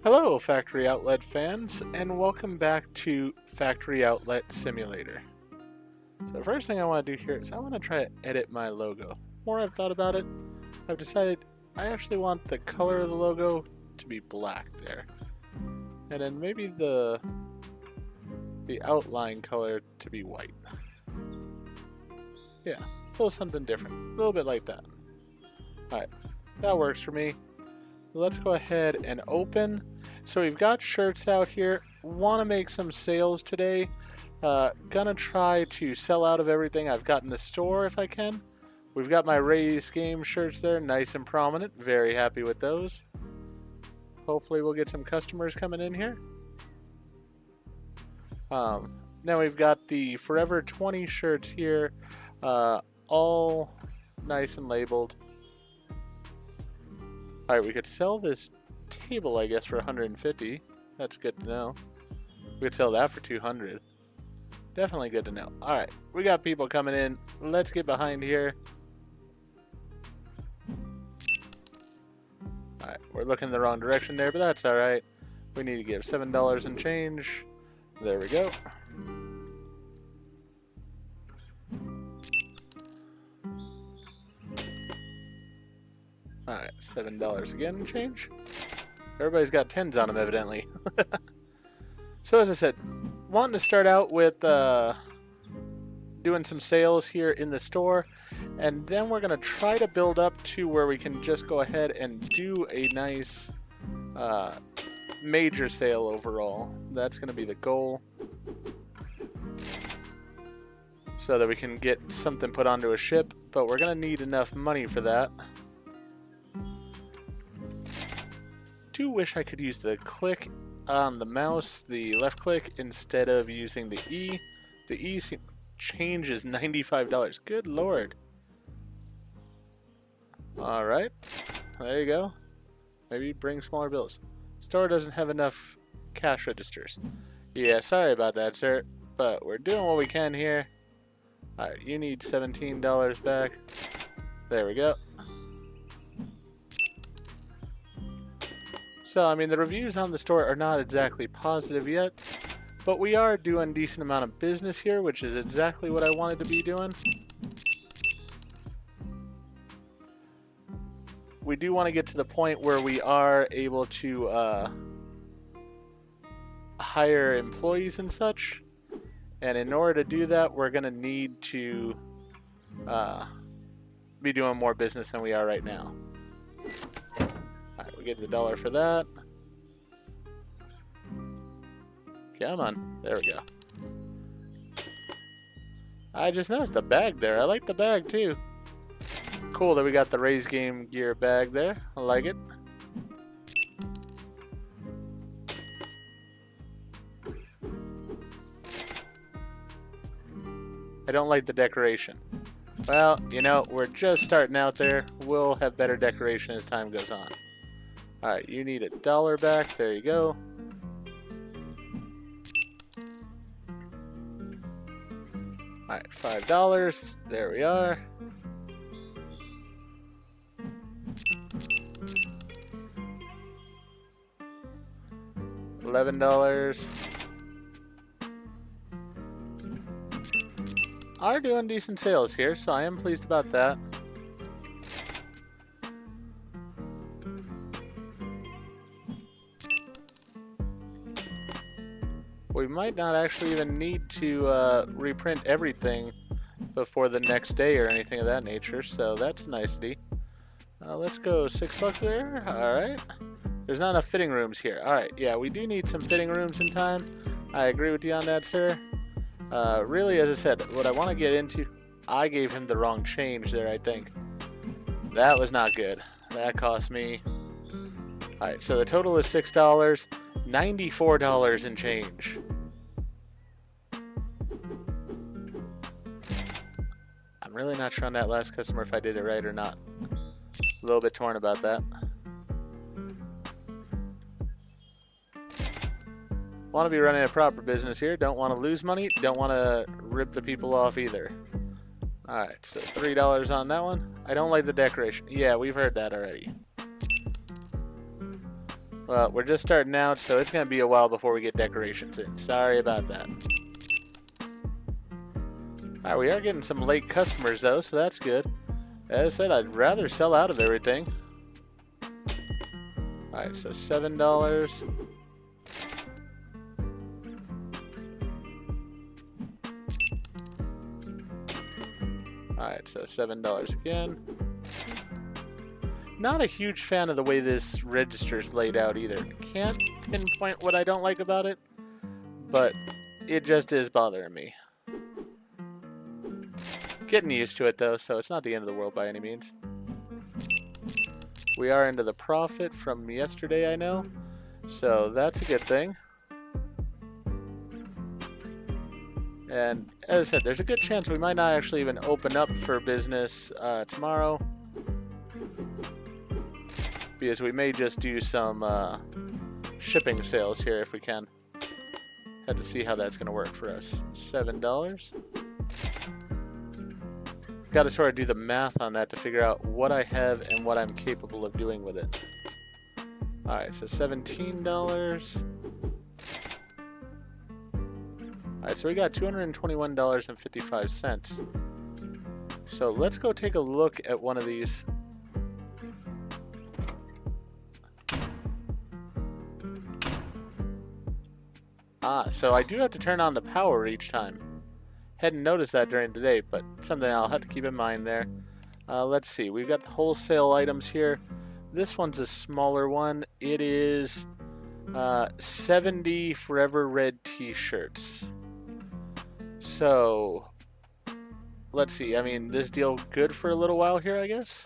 Hello, Factory Outlet fans, and welcome back to Factory Outlet Simulator. So the first thing I want to do here is I want to try to edit my logo. The more I've thought about it, I've decided I actually want the color of the logo to be black there. And then maybe the outline color to be white. Yeah, a little something different. A little bit like that. Alright, that works for me. Let's go ahead and open. So we've got shirts out here. Want to make some sales today. Gonna try to sell out of everything I've got in the store if I can. We've got my Raise Game shirts there, nice and prominent. Very happy with those. Hopefully we'll get some customers coming in here. Now we've got the Forever 20 shirts here, all nice and labeled. Alright, we could sell this table, I guess, for 150. That's good to know. We could sell that for 200. Definitely good to know. Alright, we got people coming in. Let's get behind here. Alright, we're looking the wrong direction there, but that's alright. We need to give $7 and change. There we go. Alright, $7 again and change. Everybody's got 10s on them, evidently. So as I said, wanting to start out with doing some sales here in the store, and then we're going to try to build up to where we can just go ahead and do a nice major sale overall. That's going to be the goal, so that we can get something put onto a ship, but we're going to need enough money for that. Do wish I could use the click on the mouse, the left click, instead of using the E. The E changes $95. Good lord. Alright. There you go. Maybe bring smaller bills. Store doesn't have enough cash registers. Yeah, sorry about that, sir. But we're doing what we can here. Alright, you need $17 back. There we go. So, I mean, the reviews on the store are not exactly positive yet, but we are doing a decent amount of business here, which is exactly what I wanted to be doing. We do want to get to the point where we are able to hire employees and such, and in order to do that, we're going to need to be doing more business than we are right now. Alright, we get the $1 for that. Come on. There we go. I just noticed the bag there. I like the bag too. Cool that we got the Raise Game gear bag there. I like it. I don't like the decoration. Well, you know, we're just starting out there. We'll have better decoration as time goes on. Alright, you need $1 back. There you go. Alright, $5. There we are. $11. Are doing decent sales here, so I am pleased about that. We might not actually even need to reprint everything before the next day or anything of that nature, so that's nicety. Let's go $6 there. Alright. There's not enough fitting rooms here. Alright, yeah, we do need some fitting rooms in time. I agree with you on that, sir. Really, as I said, what I want to get into... I gave him the wrong change there, I think. That was not good. That cost me... Alright, so the total is $6. $94 and change. I'm really not sure on that last customer if I did it right or not. A little bit torn about that. Want to be running a proper business here. Don't want to lose money. Don't want to rip the people off either. Alright, so $3 on that one. I don't like the decoration. Yeah, we've heard that already. Well, we're just starting out, so it's going to be a while before we get decorations in. Sorry about that. Alright, we are getting some late customers, though, so that's good. As I said, I'd rather sell out of everything. Alright, so $7. Alright, so $7 again. Not a huge fan of the way this register's laid out either. Can't pinpoint what I don't like about it, but it just is bothering me. Getting used to it though, so it's not the end of the world by any means. We are into the profit from yesterday, I know, so that's a good thing. And as I said, there's a good chance we might not actually even open up for business tomorrow, because we may just do some shipping sales here if we can. Have to see how that's going to work for us. $7. Got to sort of do the math on that to figure out what I have and what I'm capable of doing with it. Alright, so $17. Alright, so we got $221.55. So let's go take a look at one of these. So I do have to turn on the power each time. Hadn't noticed that during the day, but something I'll have to keep in mind there. Let's see, we've got the wholesale items here. This one's a smaller one. It is 70 Forever Red t-shirts. So, let's see, I mean, this deal good for a little while here, I guess?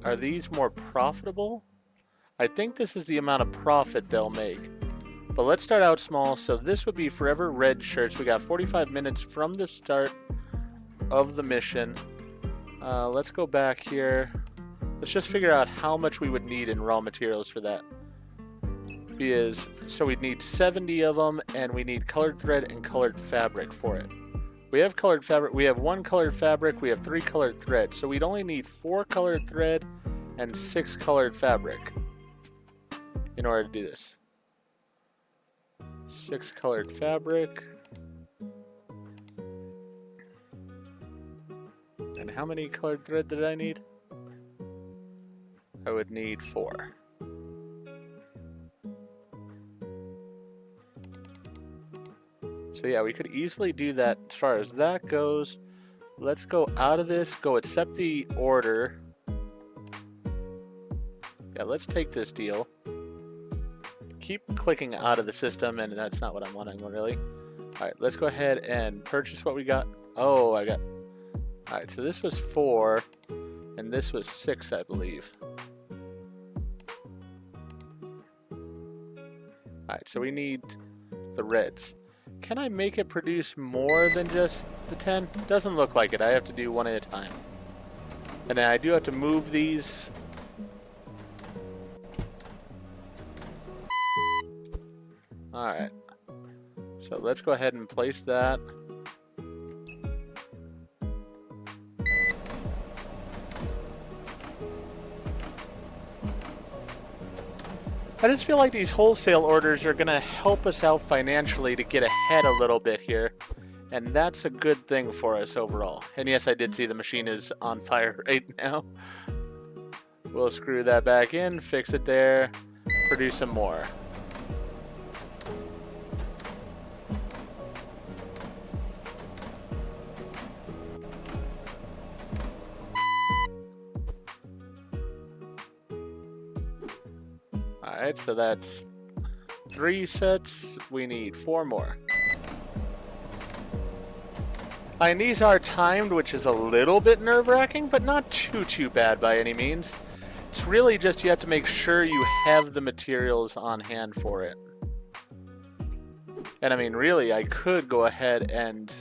Are these more profitable? I think this is the amount of profit they'll make. But let's start out small. So this would be Forever Red shirts. We got 45 minutes from the start of the mission. Let's go back here. Let's just figure out how much we would need in raw materials for that. So we'd need 70 of them, and we need colored thread and colored fabric for it. We have colored fabric. We have 1 colored fabric. We have 3 colored thread. So we'd only need 4 colored thread and 6 colored fabric in order to do this. 6 colored fabric. And how many colored thread did I need? I would need 4. So yeah, we could easily do that as far as that goes. Let's go out of this, go accept the order. Yeah, let's take this deal. Keep clicking out of the system, and that's not what I'm wanting, really. Alright, let's go ahead and purchase what we got. Oh, I got... Alright, so this was 4, and this was 6, I believe. Alright, so we need the reds. Can I make it produce more than just the 10? Doesn't look like it. I have to do one at a time. And then I do have to move these. Alright. So let's go ahead and place that. I just feel like these wholesale orders are going to help us out financially to get ahead a little bit here. And that's a good thing for us overall. And yes, I did see the machine is on fire right now. We'll screw that back in, fix it there, produce some more. Alright, so that's 3 sets. We need 4 more. And these are timed, which is a little bit nerve-wracking, but not too bad by any means. It's really just you have to make sure you have the materials on hand for it. And I mean, really, I could go ahead and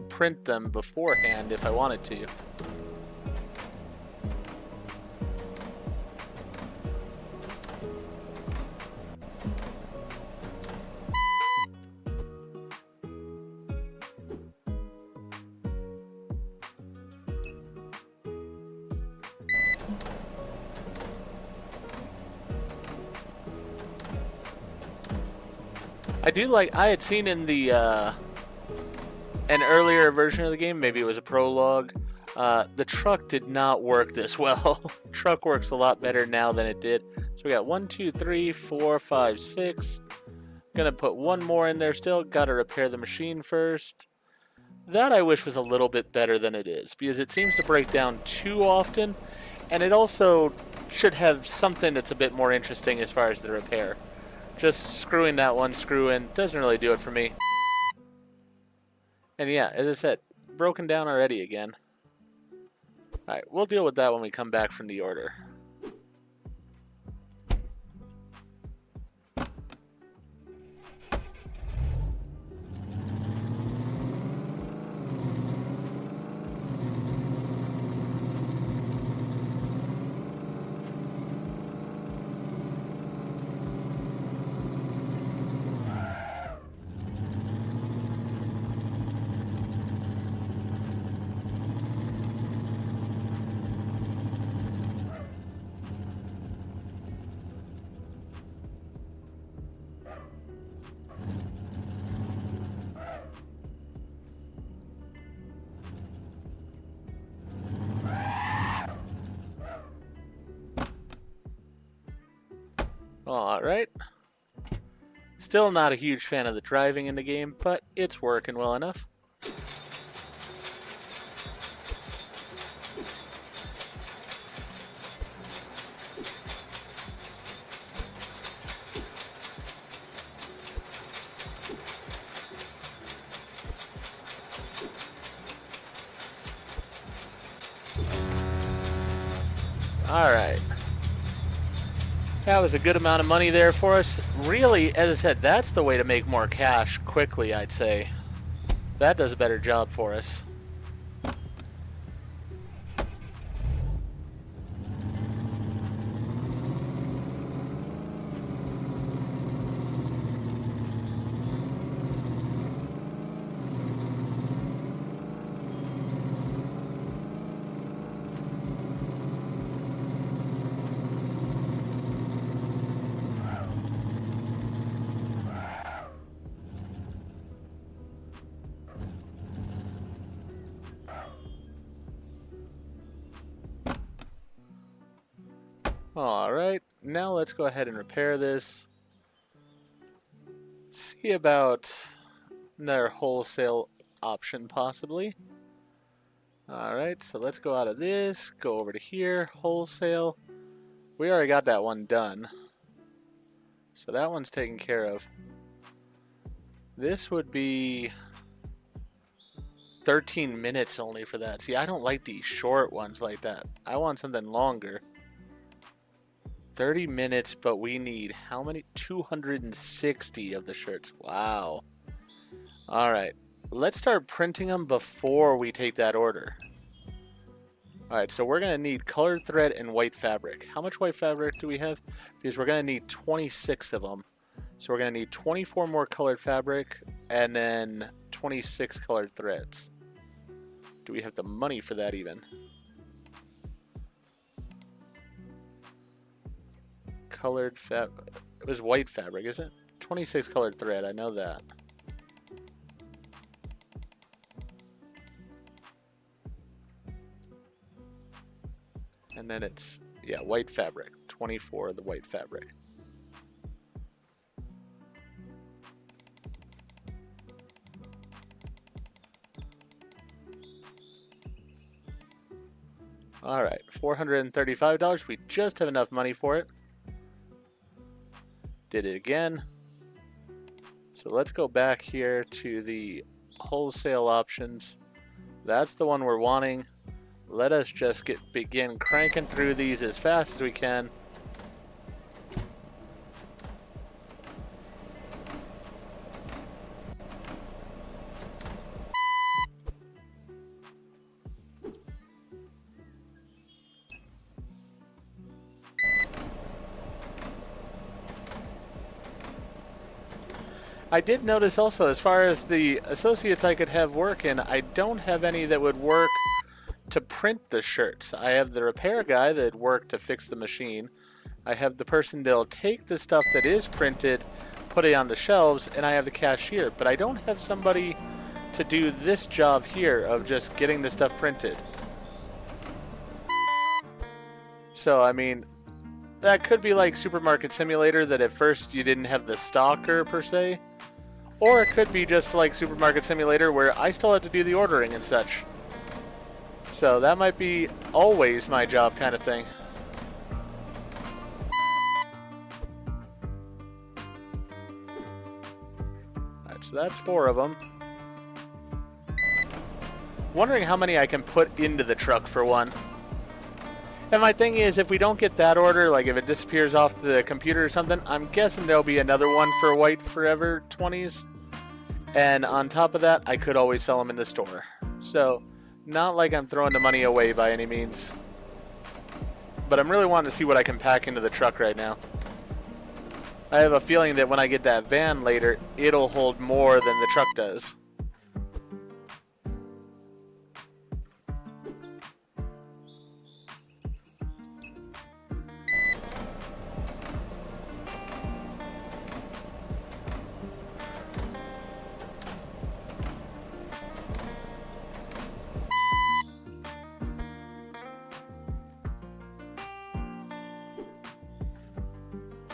print them beforehand if I wanted to. I do like, I had seen in the an earlier version of the game, maybe it was a prologue, the truck did not work this well. Truck works a lot better now than it did. So we got 1, 2, 3, 4, 5, 6. Gonna put one more in there still. Gotta repair the machine first. That I wish was a little bit better than it is, because it seems to break down too often, and it also should have something that's a bit more interesting as far as the repair. Just screwing that one screw in doesn't really do it for me. And yeah, as I said, broken down already again. Alright, we'll deal with that when we come back from the order. Alright. Still not a huge fan of the driving in the game, but it's working well enough. Alright. That was a good amount of money there for us. Really, as I said, that's the way to make more cash quickly, I'd say. That does a better job for us. Alright, now let's go ahead and repair this. See about another wholesale option, possibly. Alright, so let's go out of this, go over to here, wholesale. We already got that one done. So that one's taken care of. This would be 13 minutes only for that. See, I don't like these short ones like that. I want something longer. 30 minutes, but we need how many? 260 of the shirts. Wow. Alright. Let's start printing them before we take that order. Alright, so we're going to need colored thread and white fabric. How much white fabric do we have? Because we're going to need 26 of them. So we're going to need 24 more colored fabric and then 26 colored threads. Do we have the money for that even? Colored fabric. It was white fabric, isn't it? 26 colored thread, I know that. And then it's, yeah, white fabric. 24 of the white fabric. Alright, $435. We just have enough money for it. Did it again. So let's go back here to the wholesale options. That's the one we're wanting. Let us just begin cranking through these as fast as we can. I did notice also, as far as the associates I could have working, I don't have any that would work to print the shirts. I have the repair guy that'd work to fix the machine. I have the person that'll take the stuff that is printed, put it on the shelves, and I have the cashier, but I don't have somebody to do this job here of just getting the stuff printed. So, I mean, that could be like Supermarket Simulator, that at first you didn't have the stocker per se. Or it could be just like Supermarket Simulator where I still have to do the ordering and such. So that might be always my job kind of thing. Alright, so that's 4 of them. Wondering how many I can put into the truck for one. And my thing is, if we don't get that order, like if it disappears off the computer or something, I'm guessing there'll be another one for White Forever 20s. And on top of that, I could always sell them in the store. So, not like I'm throwing the money away by any means. But I'm really wanting to see what I can pack into the truck right now. I have a feeling that when I get that van later, it'll hold more than the truck does.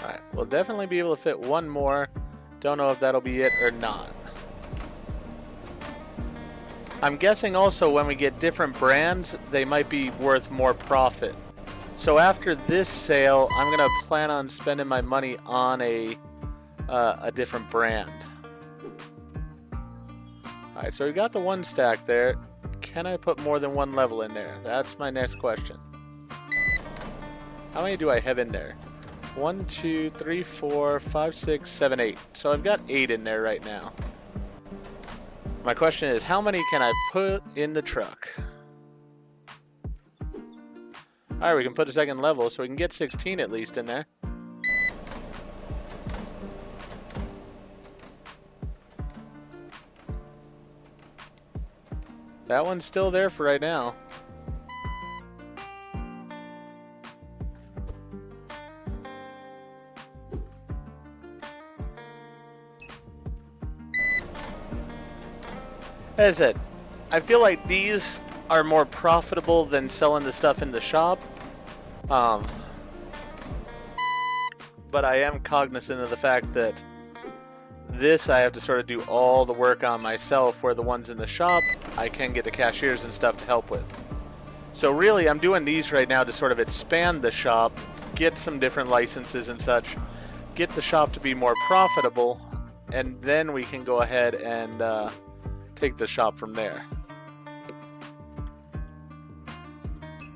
Alright, we'll definitely be able to fit one more. Don't know if that'll be it or not. I'm guessing also when we get different brands, they might be worth more profit. So after this sale, I'm going to plan on spending my money on a different brand. Alright, so we got the 1 stack there. Can I put more than 1 level in there? That's my next question. How many do I have in there? 1, 2, 3, 4, 5, 6, 7, 8. So I've got 8 in there right now. My question is, how many can I put in the truck? Alright, we can put a 2nd level, so we can get 16 at least in there. That one's still there for right now. As I said, I feel like these are more profitable than selling the stuff in the shop. But I am cognizant of the fact that this I have to sort of do all the work on myself, where the ones in the shop I can get the cashiers and stuff to help with. So really I'm doing these right now to sort of expand the shop, get some different licenses and such, get the shop to be more profitable, and then we can go ahead and take the shop from there.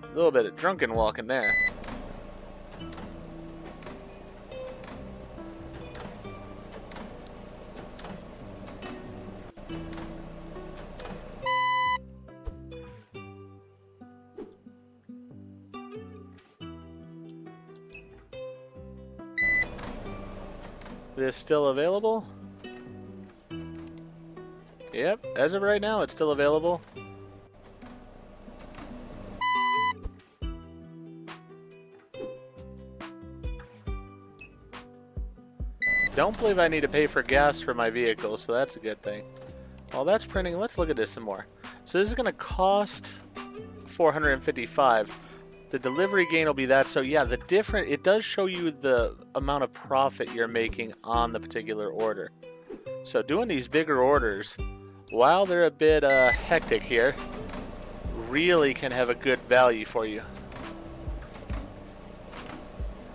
A little bit of drunken walking there. This still available? Yep, as of right now, it's still available. Don't believe I need to pay for gas for my vehicle, so that's a good thing. While that's printing, let's look at this some more. So this is going to cost $455. The delivery gain will be that. So yeah, it does show you the amount of profit you're making on the particular order. So doing these bigger orders, while they're a bit hectic here, really can have a good value for you.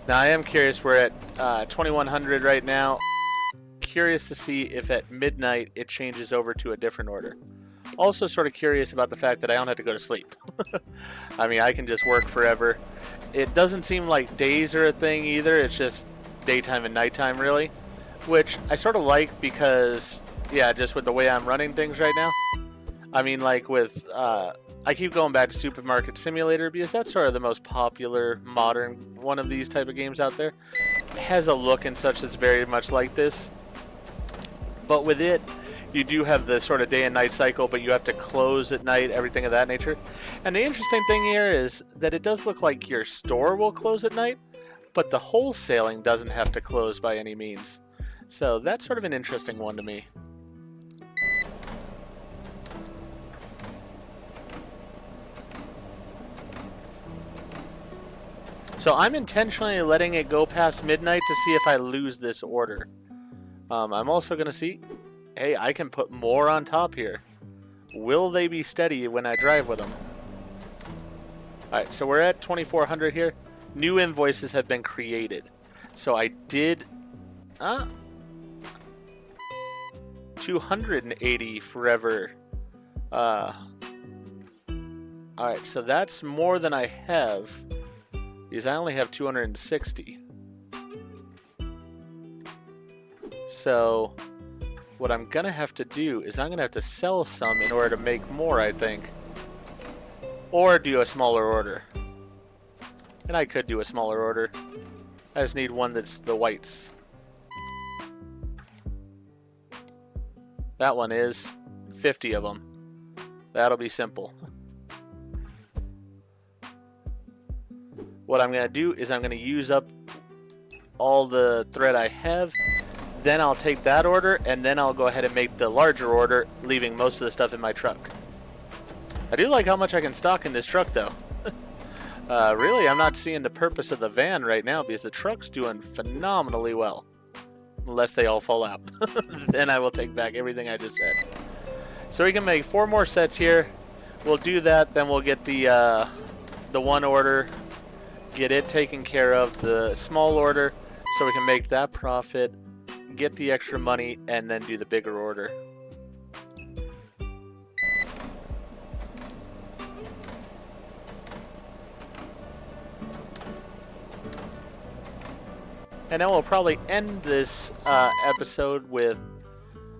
Now I am curious, we're at 2100 right now. Curious to see if at midnight it changes over to a different order. Also sort of curious about the fact that I don't have to go to sleep. I mean, I can just work forever. It doesn't seem like days are a thing either, it's just daytime and nighttime really. Which I sort of like because, yeah, just with the way I'm running things right now. I mean, like with, I keep going back to Supermarket Simulator because that's sort of the most popular modern one of these type of games out there. It has a look and such that's very much like this. But with it, you do have the sort of day and night cycle, but you have to close at night, everything of that nature. And the interesting thing here is that it does look like your store will close at night, but the wholesaling doesn't have to close by any means. So that's sort of an interesting one to me. So I'm intentionally letting it go past midnight to see if I lose this order. I'm also going to see, hey, I can put more on top here. Will they be steady when I drive with them? Alright, so we're at 2,400 here. New invoices have been created. So I did 280 forever. Alright, so that's more than I have, because I only have 260. So what I'm gonna have to do is I'm gonna have to sell some in order to make more, I think. Or do a smaller order. And I could do a smaller order. I just need one that's the whites. That one is 50 of them. That'll be simple. What I'm going to do is I'm going to use up all the thread I have. Then I'll take that order, and then I'll go ahead and make the larger order, leaving most of the stuff in my truck. I do like how much I can stock in this truck, though. Really, I'm not seeing the purpose of the van right now, because the truck's doing phenomenally well. Unless they all fall out. Then I will take back everything I just said. So we can make 4 more sets here. We'll do that, then we'll get the one order, get it taken care of, the small order, so we can make that profit, get the extra money, and then do the bigger order. And then we'll probably end this episode with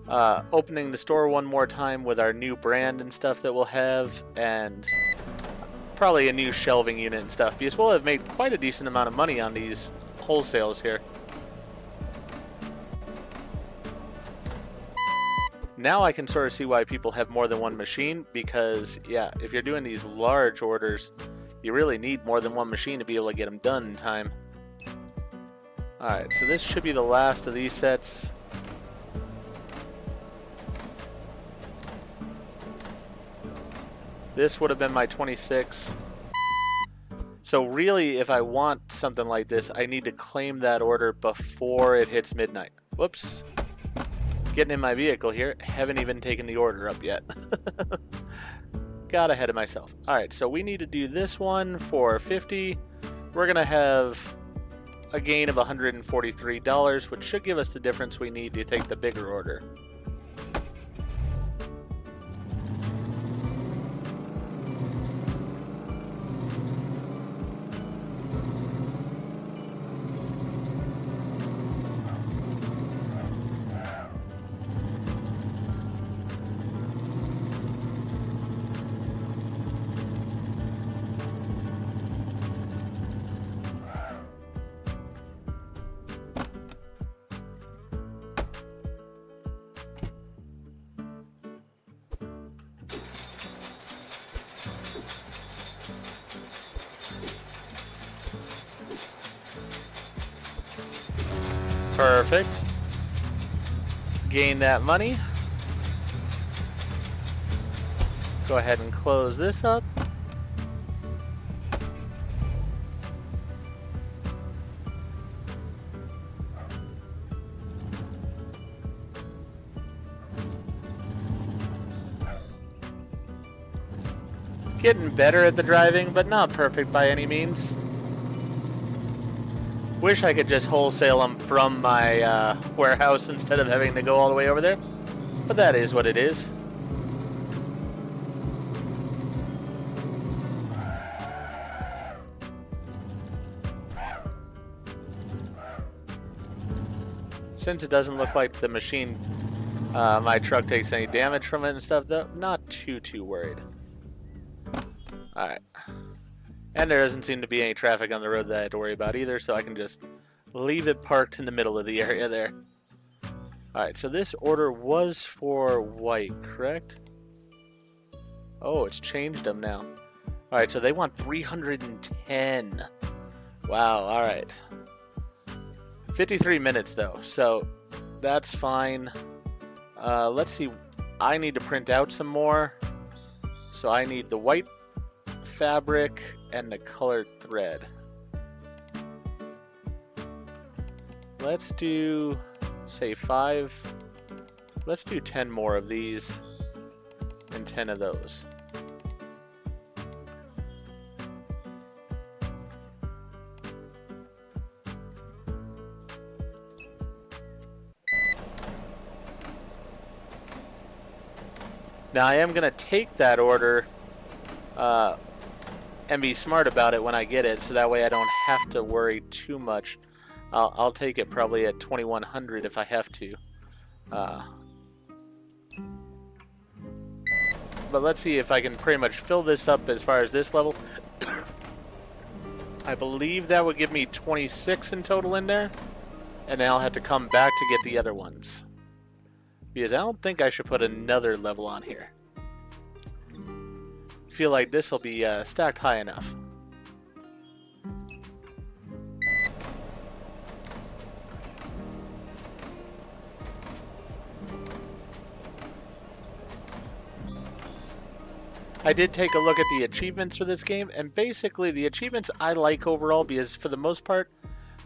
opening the store one more time with our new brand and stuff that we'll have, and probably a new shelving unit and stuff, because we'll have made quite a decent amount of money on these wholesales here. Now I can sort of see why people have more than one machine, because, yeah, if you're doing these large orders, you really need more than one machine to be able to get them done in time. Alright, so this should be the last of these sets. This would have been my 26. So really, if I want something like this, I need to claim that order before it hits midnight. Whoops. Getting in my vehicle here. Haven't even taken the order up yet. Got ahead of myself. Alright, so we need to do this one for 50. We're going to have a gain of $143, which should give us the difference we need to take the bigger order. Perfect. Gain that money. Go ahead and close this up. Getting better at the driving, but not perfect by any means. Wish I could just wholesale them from my warehouse instead of having to go all the way over there. But that is what it is. Since it doesn't look like the machine, my truck takes any damage from it and stuff, though, not too worried. Alright. And there doesn't seem to be any traffic on the road that I have to worry about either, so I can just leave it parked in the middle of the area there. Alright, so this order was for white, correct? Oh, it's changed them now. Alright, so they want 310. Wow, alright. 53 minutes, though, so That's fine. Let's see. I need to print out some more. So I need the white fabric and the colored thread. Let's do, say 5. Let's do 10 more of these and 10 of those. Now I am going to take that order and be smart about it when I get it, so that way I don't have to worry too much. I'll take it probably at 2100 if I have to. But let's see if I can pretty much fill this up as far as this level. I believe that would give me 26 in total in there. And then I'll have to come back to get the other ones. Because I don't think I should put another level on here. Feel like this will be stacked high enough. I did take a look at the achievements for this game, and basically the achievements I like overall because for the most part,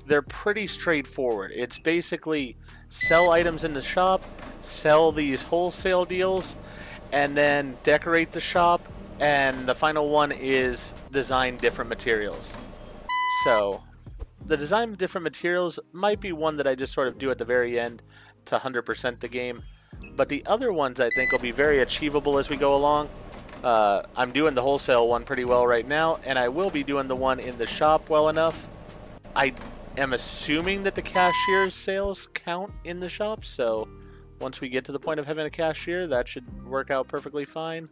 they're pretty straightforward. It's basically sell items in the shop, sell these wholesale deals, and then decorate the shop, and the final one is design different materials. So, the design different materials might be one that I just sort of do at the very end to 100% the game, but the other ones I think will be very achievable as we go along. I'm doing the wholesale one pretty well right now, and I will be doing the one in the shop well enough. I am assuming that the cashier's sales count in the shop, so once we get to the point of having a cashier, that should work out perfectly fine.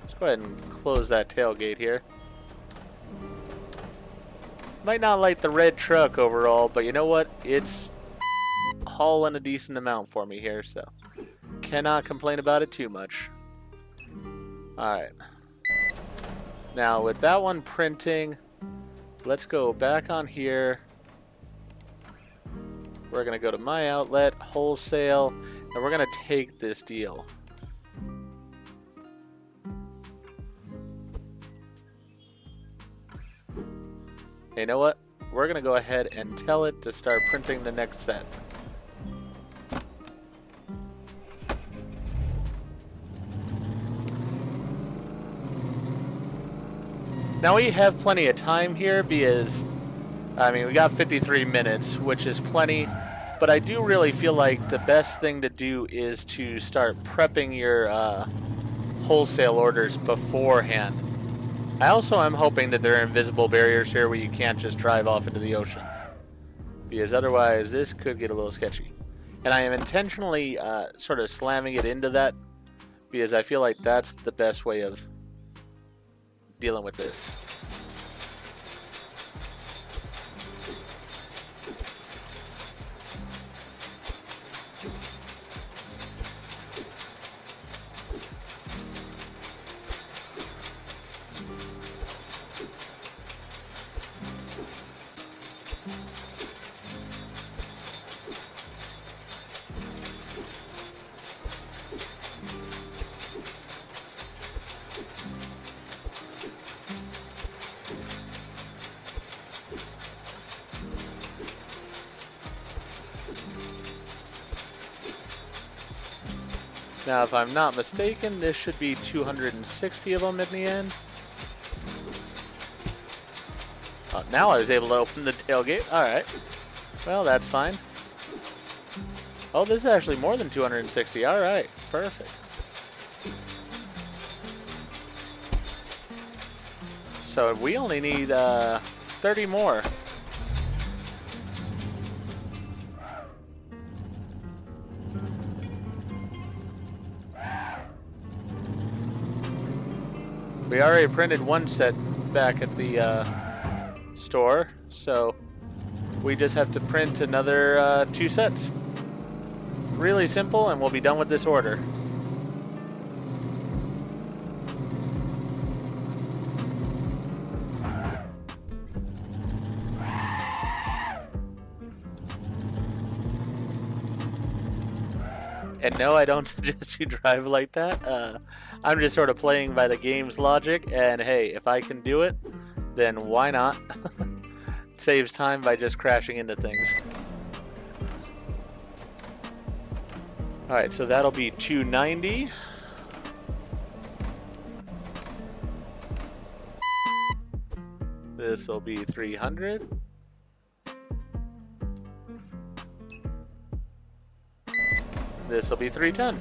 Let's go ahead and close that tailgate here. Might not like the red truck overall, but you know what? It's hauling a decent amount for me here, so cannot complain about it too much. Alright. Now, with that one printing, let's go back on here. We're going to go to my outlet, wholesale, and we're going to take this deal. You know what? We're going to go ahead and tell it to start printing the next set. Now we have plenty of time here because, I mean, we got 53 minutes, which is plenty, but I do really feel like the best thing to do is to start prepping your wholesale orders beforehand. I also am hoping that there are invisible barriers here where you can't just drive off into the ocean, because otherwise this could get a little sketchy. And I am intentionally sort of slamming it into that because I feel like that's the best way of dealing with this. Now, if I'm not mistaken, this should be 260 of them in the end. Oh, now I was able to open the tailgate. Alright. Well, that's fine. Oh, this is actually more than 260. Alright. Perfect. So we only need 30 more. We already printed one set back at the store, so we just have to print another 2 sets. Really simple, and we'll be done with this order. And no, I don't suggest you drive like that. I'm just sort of playing by the game's logic, and hey, if I can do it, then why not? Saves time by just crashing into things. Alright, so that'll be 290. This will be 300. This will be 310.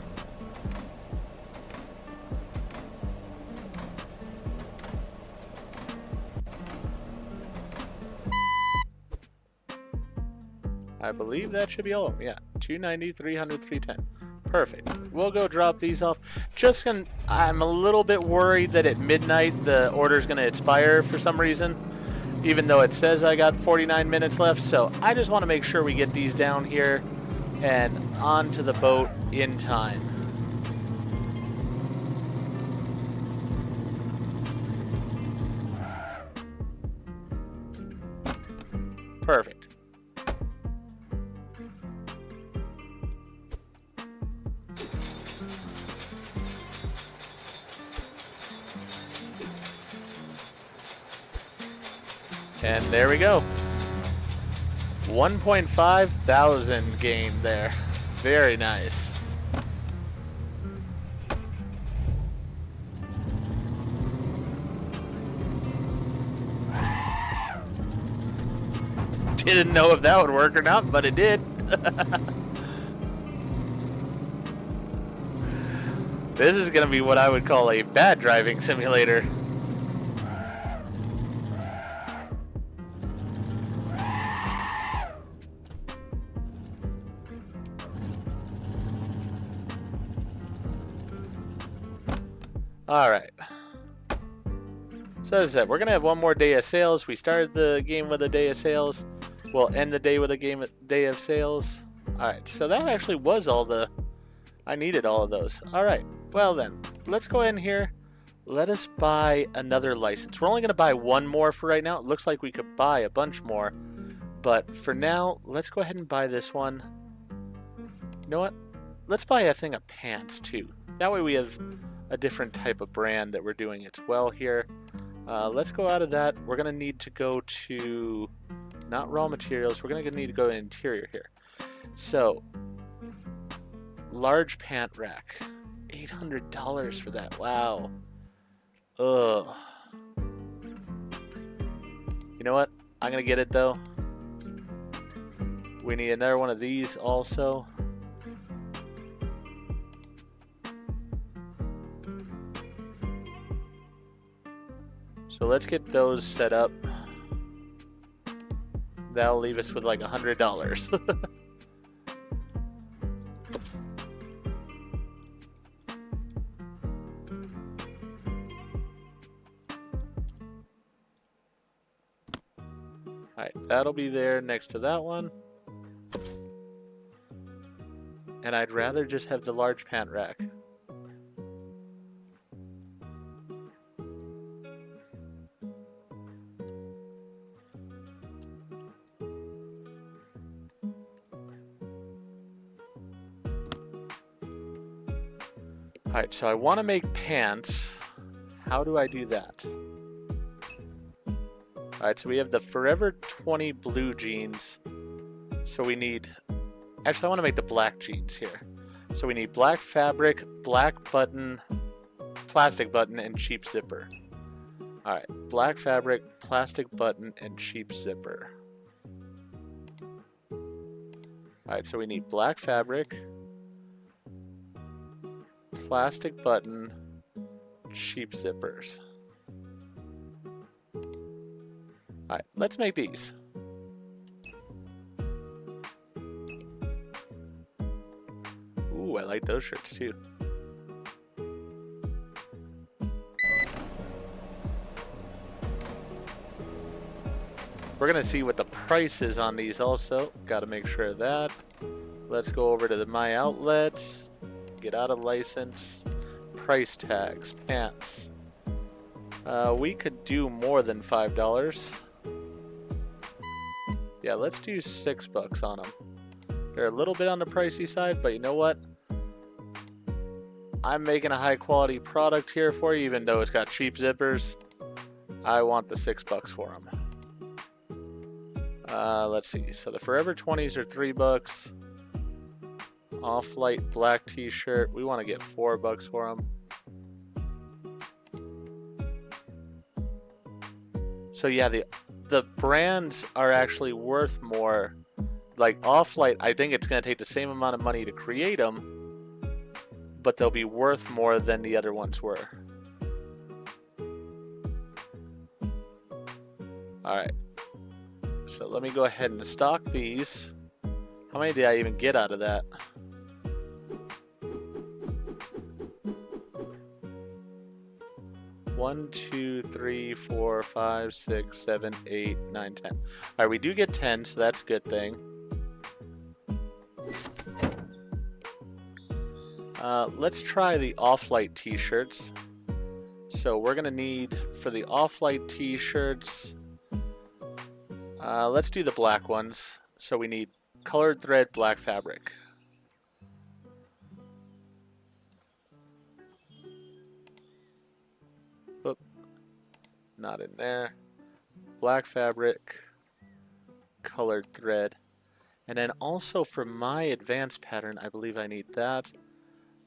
I believe that should be all of them. Yeah, 290, 300, 310. Perfect. We'll go drop these off. I'm a little bit worried that at midnight the order's going to expire for some reason, even though it says I got 49 minutes left. So I just want to make sure we get these down here and onto the boat in time. Perfect. And there we go. 1.5 thousand gained there. Very nice. Didn't know if that would work or not, but it did. This is going to be what I would call a bad driving simulator. Alright. So as I said, we're going to have one more day of sales. We started the game with a day of sales. We'll end the day with a day of sales. Alright, so that actually was all the... I needed all of those. Alright, well then, let's go in here. Let us buy another license. We're only going to buy one more for right now. It looks like we could buy a bunch more. But for now, let's go ahead and buy this one. You know what? Let's buy a thing of pants too. That way we have a different type of brand that we're doing as well here. Let's go out of that. We're going to need to go to, not raw materials, we're going to need to go to interior here. So, large pant rack. $800 for that. Wow. Ugh. You know what? I'm going to get it though. We need another one of these also. So let's get those set up. That'll leave us with like $100. Alright, that'll be there next to that one. And I'd rather just have the large pant rack. Alright, so I want to make pants. How do I do that? Alright, so we have the Forever 20 blue jeans. So we need... Actually, I want to make the black jeans here. So we need black fabric, black button, plastic button, and cheap zipper. Alright, black fabric, plastic button, and cheap zipper. Alright, so we need black fabric, plastic button, cheap zippers. Alright, let's make these. Ooh, I like those shirts too. We're gonna see what the price is on these also. Gotta make sure of that. Let's go over to my outlet. Get out of license. Price tags. Pants. We could do more than $5. Yeah, let's do $6 on them. They're a little bit on the pricey side, but you know what? I'm making a high quality product here for you, even though it's got cheap zippers. I want the $6 for them. Let's see. So the Forever 20s are $3. Off-Light black t-shirt. We want to get $4 for them. So yeah, the brands are actually worth more. Like Off-Light, I think it's going to take the same amount of money to create them, but they'll be worth more than the other ones were. Alright. So let me go ahead and stock these. How many did I even get out of that? One, 2, 3, 4, 5, 6, 7, 8, 9, 10. Alright, we do get 10, so that's a good thing. Let's try the Off-Light t-shirts. So we're going to need, for the Off-Light t-shirts, let's do the black ones. So we need colored thread, black fabric. Oop, not in there. Black fabric, colored thread. And then also for my advanced pattern, I believe I need that.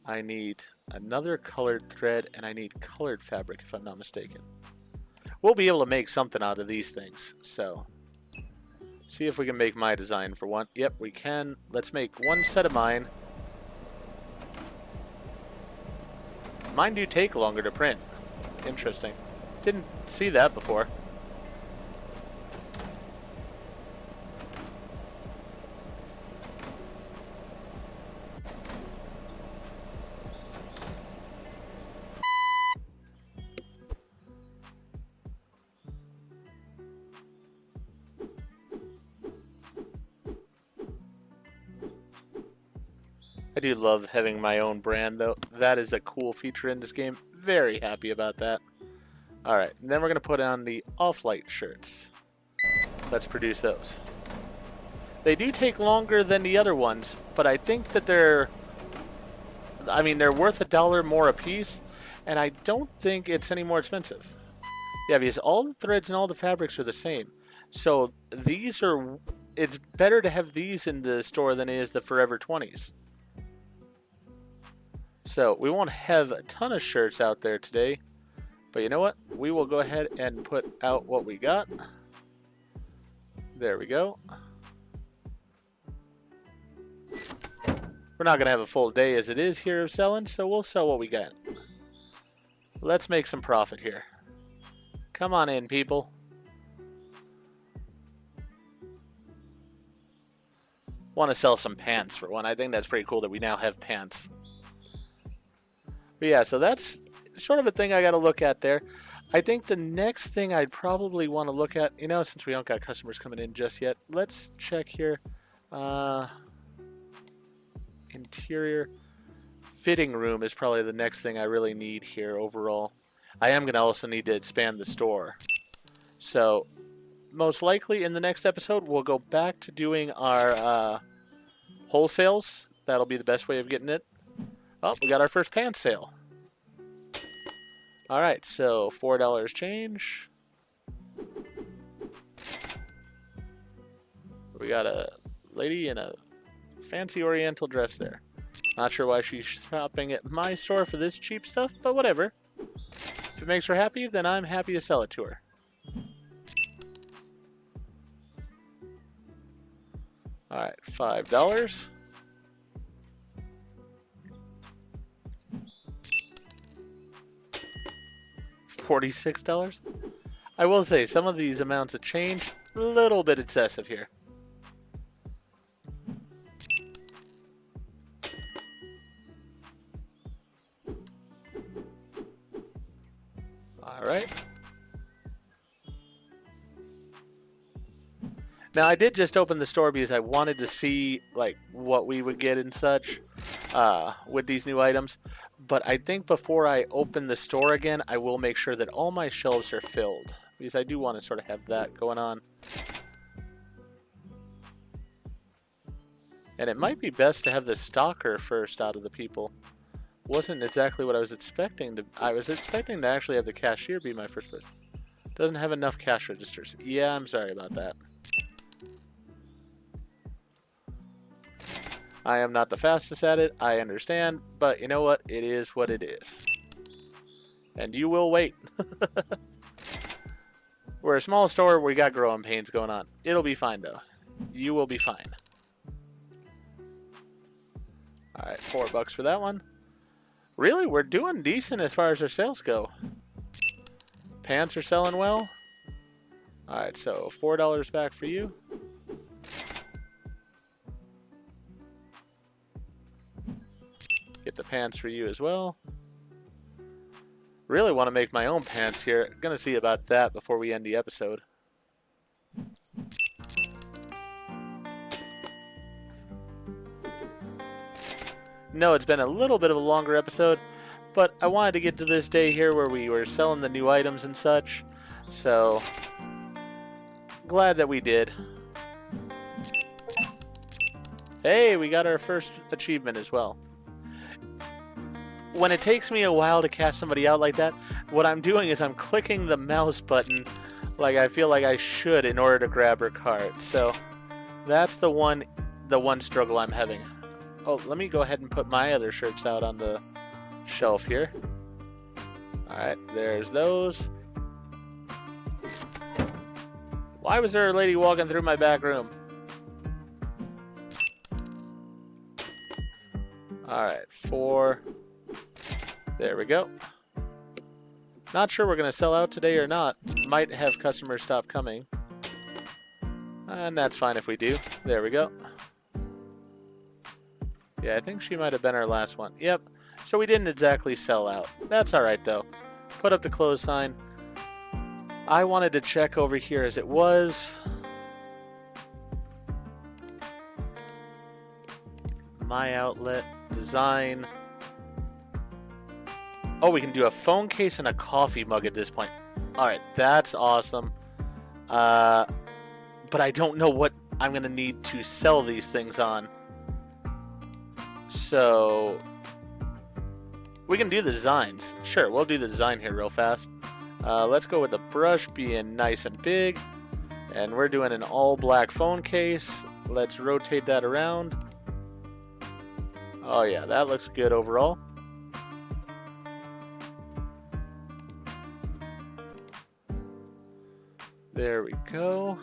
I need another colored thread, and I need colored fabric, if I'm not mistaken. We'll be able to make something out of these things, so see if we can make my design for one. Yep, we can. Let's make one set of mine. Mine do take longer to print. Interesting. Didn't see that before. I do love having my own brand, though. That is a cool feature in this game. Very happy about that. Alright, and then we're going to put on the Off-Light shirts. Let's produce those. They do take longer than the other ones, but I think that they're worth $1 more a piece, and I don't think it's any more expensive. Yeah, because all the threads and all the fabrics are the same. So these are... It's better to have these in the store than it is the Forever 20s. So we won't have a ton of shirts out there today, but you know what? We will go ahead and put out what we got. There we go. We're not going to have a full day as it is here of selling, so we'll sell what we got. Let's make some profit here. Come on in, people. Want to sell some pants for one. I think that's pretty cool that we now have pants. But yeah, so that's sort of a thing I got to look at there. I think the next thing I'd probably want to look at, you know, since we don't got customers coming in just yet, let's check here. Interior fitting room is probably the next thing I really need here overall. I am going to also need to expand the store. So most likely in the next episode, we'll go back to doing our wholesales. That'll be the best way of getting it. Oh, we got our first pants sale. Alright, so $4 change. We got a lady in a fancy oriental dress there. Not sure why she's shopping at my store for this cheap stuff, but whatever. If it makes her happy, then I'm happy to sell it to her. Alright, $5. $46. I will say some of these amounts of change a little bit excessive here. All right. Now I did just open the store because I wanted to see like what we would get and such with these new items. But I think before I open the store again, I will make sure that all my shelves are filled. Because I do want to sort of have that going on. And it might be best to have the stalker first out of the people. wasn't exactly what I was expecting. I was expecting to actually have the cashier be my first person. Doesn't have enough cash registers. Yeah, I'm sorry about that. I am not the fastest at it, I understand, but you know what? It is what it is. And you will wait. We're a small store, we got growing pains going on. It'll be fine though. You will be fine. Alright, $4 for that one. Really? We're doing decent as far as our sales go. Pants are selling well. Alright, so $4 back for you. Get the pants for you as well. Really want to make my own pants here. Gonna see about that before we end the episode. No, it's been a little bit of a longer episode, but I wanted to get to this day here where we were selling the new items and such. So, glad that we did. Hey, we got our first achievement as well. When it takes me a while to catch somebody out like that, what I'm doing is I'm clicking the mouse button like I feel like I should in order to grab her card. So that's the one struggle I'm having. Oh, let me go ahead and put my other shirts out on the shelf here. Alright, there's those. Why was there a lady walking through my back room? Alright, 4. There we go. Not sure we're going to sell out today or not. Might have customers stop coming. And that's fine if we do. There we go. Yeah, I think she might have been our last one. Yep. So we didn't exactly sell out. That's alright though. Put up the close sign. I wanted to check over here as it was. My outlet. Design. Oh, we can do a phone case and a coffee mug at this point. Alright, that's awesome. But I don't know what I'm going to need to sell these things on. So, we can do the designs. Sure, we'll do the design here real fast. Let's go with the brush being nice and big. And we're doing an all black phone case. Let's rotate that around. Oh yeah, that looks good overall. There we go.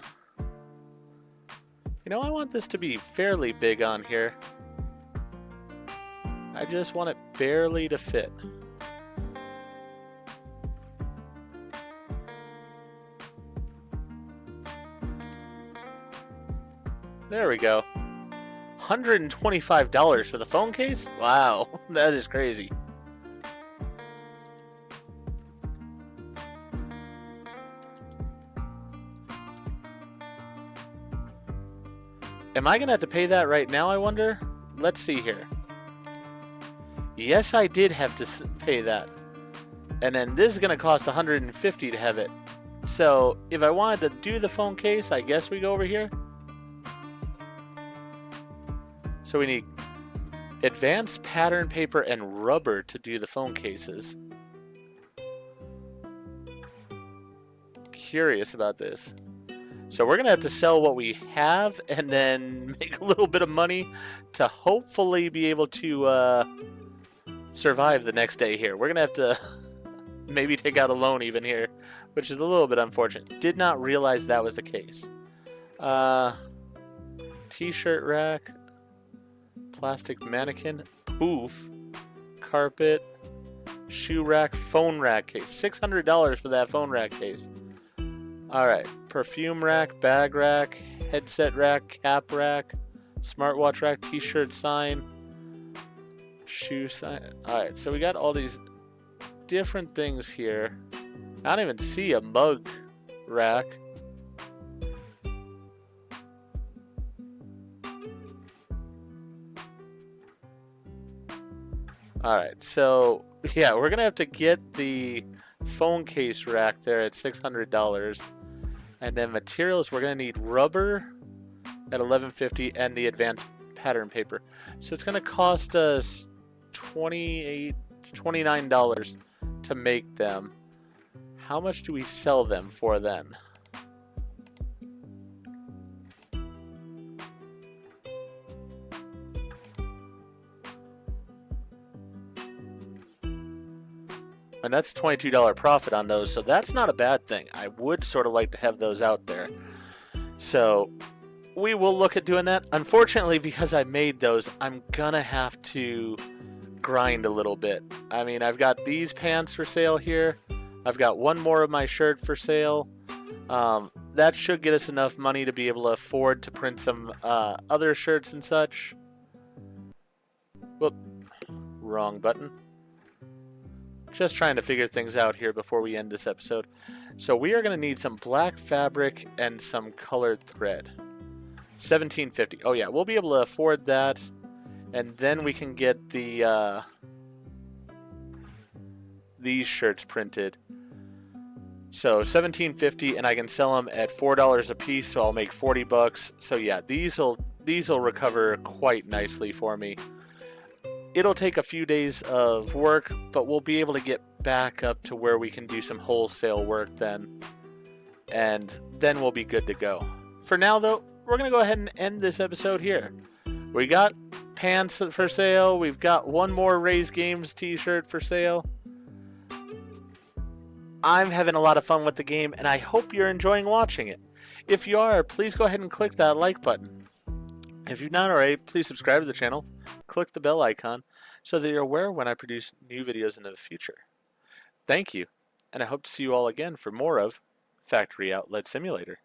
You know, I want this to be fairly big on here. I just want it barely to fit. There we go. $125 for the phone case? Wow, that is crazy. Am I going to have to pay that right now, I wonder? Let's see here. Yes, I did have to pay that. And then this is going to cost $150 to have it. So, if I wanted to do the phone case, I guess we go over here. So we need advanced pattern paper and rubber to do the phone cases. Curious about this. So we're going to have to sell what we have and then make a little bit of money to hopefully be able to survive the next day here. We're going to have to maybe take out a loan even here, which is a little bit unfortunate. Did not realize that was the case. T-shirt rack, plastic mannequin, poof, carpet, shoe rack, phone rack case. $600 for that phone rack case. Alright, perfume rack, bag rack, headset rack, cap rack, smartwatch rack, t-shirt sign, shoe sign. Alright, so we got all these different things here. I don't even see a mug rack. Alright, so yeah, we're gonna have to get the phone case rack there at $600. And then materials, we're going to need rubber at $11.50 and the advanced pattern paper. So it's going to cost us $29 to make them. How much do we sell them for then? And that's a $22 profit on those, so that's not a bad thing. I would sort of like to have those out there. So we will look at doing that. Unfortunately, because I made those, I'm gonna have to grind a little bit. I mean, I've got these pants for sale here. I've got one more of my shirt for sale. That should get us enough money to be able to afford to print some other shirts and such. Whoop, wrong button. Just trying to figure things out here before we end this episode. So we are going to need some black fabric and some colored thread. $17.50. Oh yeah, we'll be able to afford that, and then we can get the these shirts printed. So $17.50, and I can sell them at $4 a piece, so I'll make 40 bucks. So yeah, these will recover quite nicely for me. It'll take a few days of work, but we'll be able to get back up to where we can do some wholesale work then. And then we'll be good to go. For now, though, we're going to go ahead and end this episode here. We got pants for sale. We've got one more Raise Games t-shirt for sale. I'm having a lot of fun with the game, and I hope you're enjoying watching it. If you are, please go ahead and click that like button. If you've not already, please subscribe to the channel. Click the bell icon so that you're aware when I produce new videos in the future. Thank you, and I hope to see you all again for more of Factory Outlet Simulator.